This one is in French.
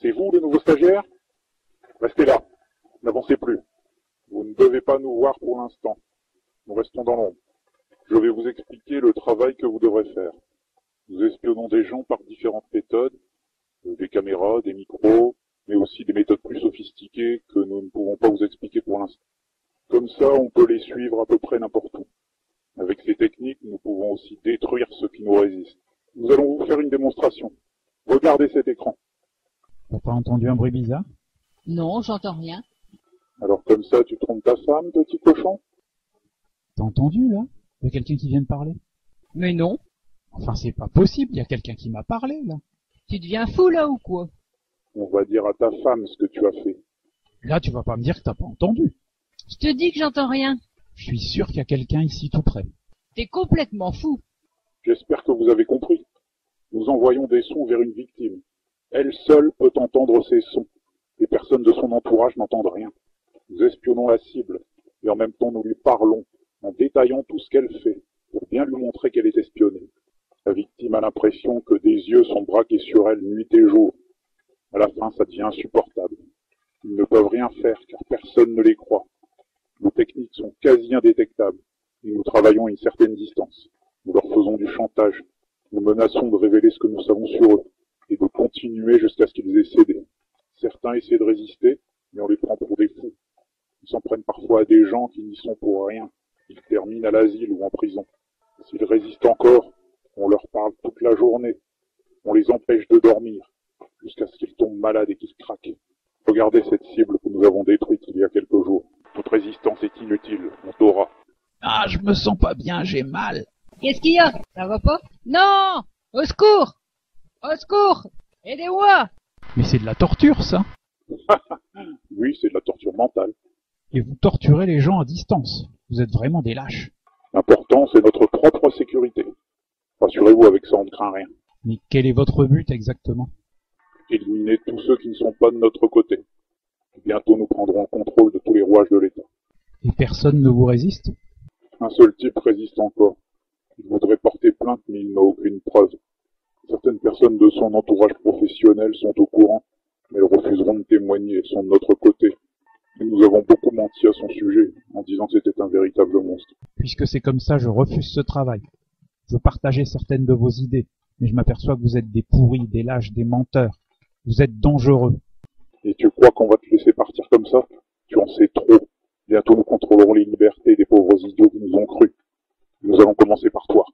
C'est vous, le nouveau stagiaire? Restez là. N'avancez plus. Vous ne devez pas nous voir pour l'instant. Nous restons dans l'ombre. Je vais vous expliquer le travail que vous devrez faire. Nous espionnons des gens par différentes méthodes, des caméras, des micros, mais aussi des méthodes plus sophistiquées que nous ne pouvons pas vous expliquer pour l'instant. Comme ça, on peut les suivre à peu près n'importe où. Avec ces techniques, nous pouvons aussi détruire ceux qui nous résistent. Nous allons vous faire une démonstration. Regardez cet écran. T'as pas entendu un bruit bizarre? Non, j'entends rien. Alors comme ça, tu trompes ta femme, petit cochon? T'as entendu, là? Il y a quelqu'un qui vient de parler. Mais non. Enfin, c'est pas possible, il y a quelqu'un qui m'a parlé, là. Tu deviens fou là ou quoi? On va dire à ta femme ce que tu as fait. Là, tu vas pas me dire que t'as pas entendu. Je te dis que j'entends rien. Je suis sûr qu'il y a quelqu'un ici tout près. T'es complètement fou. J'espère que vous avez compris. Nous envoyons des sons vers une victime. Elle seule peut entendre ces sons. Les personnes de son entourage n'entendent rien. Nous espionnons la cible et en même temps nous lui parlons en détaillant tout ce qu'elle fait pour bien lui montrer qu'elle est espionnée. La victime a l'impression que des yeux sont braqués sur elle nuit et jour. À la fin, ça devient insupportable. Ils ne peuvent rien faire car personne ne les croit. Nos techniques sont quasi indétectables et nous travaillons à une certaine distance. Nous leur faisons du chantage. Nous menaçons de révéler ce que nous savons sur eux et de continuer jusqu'à ce qu'ils aient cédé. Certains essaient de résister, mais on les prend pour des fous. Ils s'en prennent parfois à des gens qui n'y sont pour rien. Ils terminent à l'asile ou en prison. S'ils résistent encore, on leur parle toute la journée. On les empêche de dormir, jusqu'à ce qu'ils tombent malades et qu'ils craquent. Regardez cette cible que nous avons détruite il y a quelques jours. Notre résistance est inutile, on t'aura. Ah, je me sens pas bien, j'ai mal. Qu'est-ce qu'il y a? Ça va pas? Non! Au secours! Au secours! Aidez-moi! Mais c'est de la torture, ça. Oui, c'est de la torture mentale. Et vous torturez les gens à distance. Vous êtes vraiment des lâches. L'important, c'est notre propre sécurité. Rassurez-vous, avec ça, on ne craint rien. Mais quel est votre but exactement? Éliminer tous ceux qui ne sont pas de notre côté. Bientôt, nous prendrons le contrôle de tous les rouages de l'État. Et personne ne vous résiste? Un seul type résiste encore. Il voudrait porter plainte, mais il n'a aucune preuve. Certaines personnes de son entourage professionnel sont au courant, mais elles refuseront de témoigner, elles sont de notre côté. Et nous avons beaucoup menti à son sujet, en disant que c'était un véritable monstre. Puisque c'est comme ça, je refuse ce travail. Je partageais certaines de vos idées, mais je m'aperçois que vous êtes des pourris, des lâches, des menteurs. Vous êtes dangereux. Et tu crois qu'on va te laisser partir comme ça? Tu en sais trop. Bientôt nous contrôlerons les libertés des pauvres idiots qui nous ont cru. Nous allons commencer par toi.